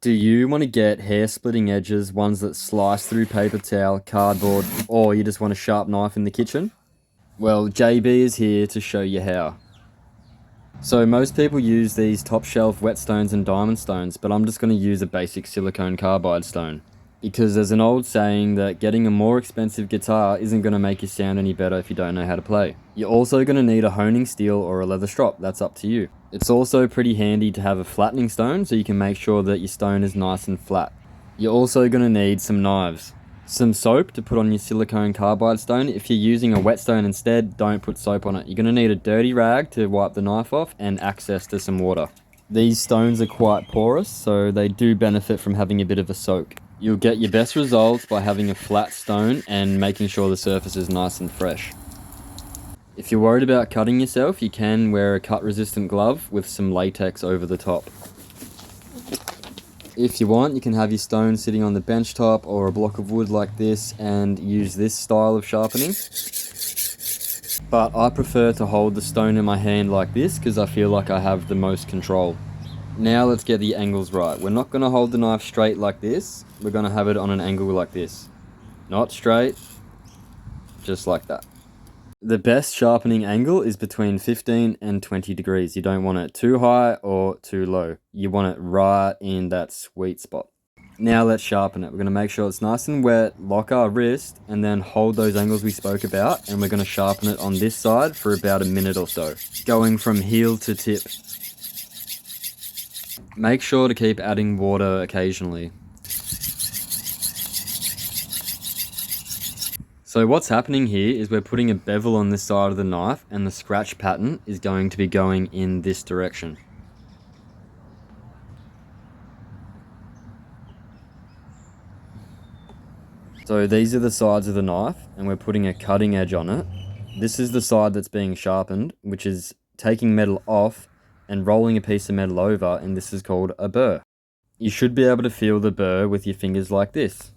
Do you want to get hair splitting edges, ones that slice through paper towel, cardboard, or you just want a sharp knife in the kitchen? Well, JB is here to show you how. So most people use these top shelf whetstones and diamond stones, but I'm just going to use a basic silicone carbide stone. Because there's an old saying that getting a more expensive guitar isn't going to make you sound any better if you don't know how to play. You're also going to need a honing steel or a leather strop, that's up to you. It's also pretty handy to have a flattening stone so you can make sure that your stone is nice and flat. You're also going to need some knives. Some soap to put on your silicone carbide stone. If you're using a whetstone instead, don't put soap on it. You're going to need a dirty rag to wipe the knife off and access to some water. These stones are quite porous, so they do benefit from having a bit of a soak. You'll get your best results by having a flat stone and making sure the surface is nice and fresh. If you're worried about cutting yourself, you can wear a cut-resistant glove with some latex over the top. If you want, you can have your stone sitting on the bench top or a block of wood like this and use this style of sharpening. But I prefer to hold the stone in my hand like this because I feel like I have the most control. Now let's get the angles right. We're not going to hold the knife straight like this. We're going to have it on an angle like this. Not straight, just like that. The best sharpening angle is between 15 and 20 degrees. You don't want it too high or too low. You want it right in that sweet spot. Now let's sharpen it. We're going to make sure it's nice and wet, lock our wrist, and then hold those angles we spoke about, and we're going to sharpen it on this side for about a minute or so, going from heel to tip. Make sure to keep adding water occasionally. So what's happening here is we're putting a bevel on this side of the knife and the scratch pattern is going to be going in this direction. So these are the sides of the knife and we're putting a cutting edge on it. This is the side that's being sharpened, which is taking metal off and rolling a piece of metal over, and this is called a burr. You should be able to feel the burr with your fingers like this.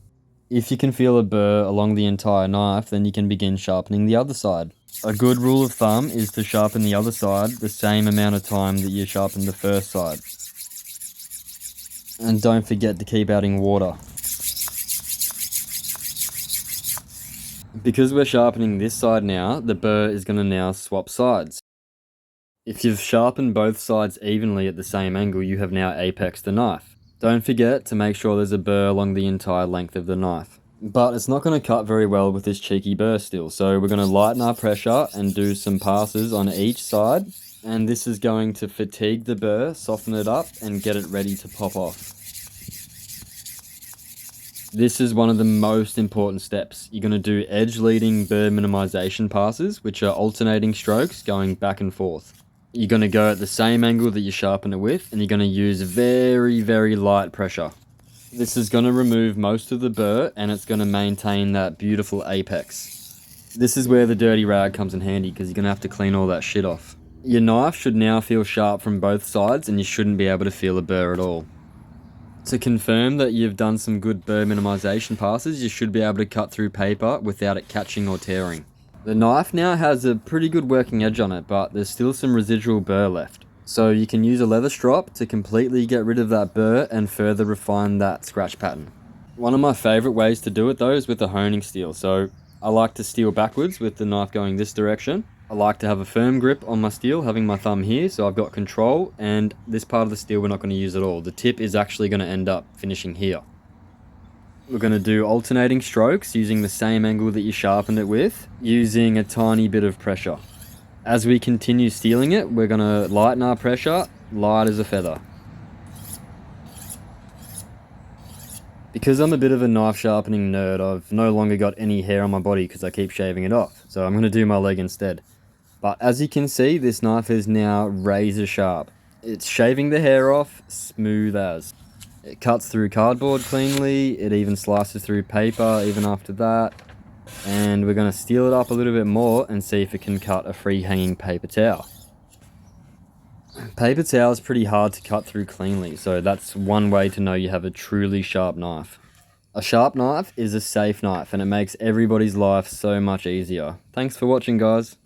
If you can feel a burr along the entire knife, then you can begin sharpening the other side. A good rule of thumb is to sharpen the other side the same amount of time that you sharpen the first side. And don't forget to keep adding water. Because we're sharpening this side now, the burr is going to now swap sides. If you've sharpened both sides evenly at the same angle, you have now apexed the knife. Don't forget to make sure there's a burr along the entire length of the knife. But it's not going to cut very well with this cheeky burr still, so we're going to lighten our pressure and do some passes on each side. And this is going to fatigue the burr, soften it up, and get it ready to pop off. This is one of the most important steps. You're going to do edge leading burr minimization passes, which are alternating strokes going back and forth. You're going to go at the same angle that you sharpen it with, and you're going to use very, very light pressure. This is going to remove most of the burr, and it's going to maintain that beautiful apex. This is where the dirty rag comes in handy, because you're going to have to clean all that shit off. Your knife should now feel sharp from both sides, and you shouldn't be able to feel a burr at all. To confirm that you've done some good burr minimization passes, you should be able to cut through paper without it catching or tearing. The knife now has a pretty good working edge on it, but there's still some residual burr left. So you can use a leather strop to completely get rid of that burr and further refine that scratch pattern. One of my favorite ways to do it though is with a honing steel. So I like to steel backwards with the knife going this direction. I like to have a firm grip on my steel, having my thumb here, so I've got control, and this part of the steel we're not going to use at all. The tip is actually going to end up finishing here. We're going to do alternating strokes using the same angle that you sharpened it with, using a tiny bit of pressure. As we continue steeling it, we're going to lighten our pressure, light as a feather. Because I'm a bit of a knife sharpening nerd, I've no longer got any hair on my body because I keep shaving it off, so I'm going to do my leg instead. But as you can see, this knife is now razor sharp. It's shaving the hair off, smooth as. It cuts through cardboard cleanly, it even slices through paper even after that. And we're going to steel it up a little bit more and see if it can cut a free hanging paper towel. Paper towel is pretty hard to cut through cleanly, so that's one way to know you have a truly sharp knife. A sharp knife is a safe knife and it makes everybody's life so much easier. Thanks for watching, guys.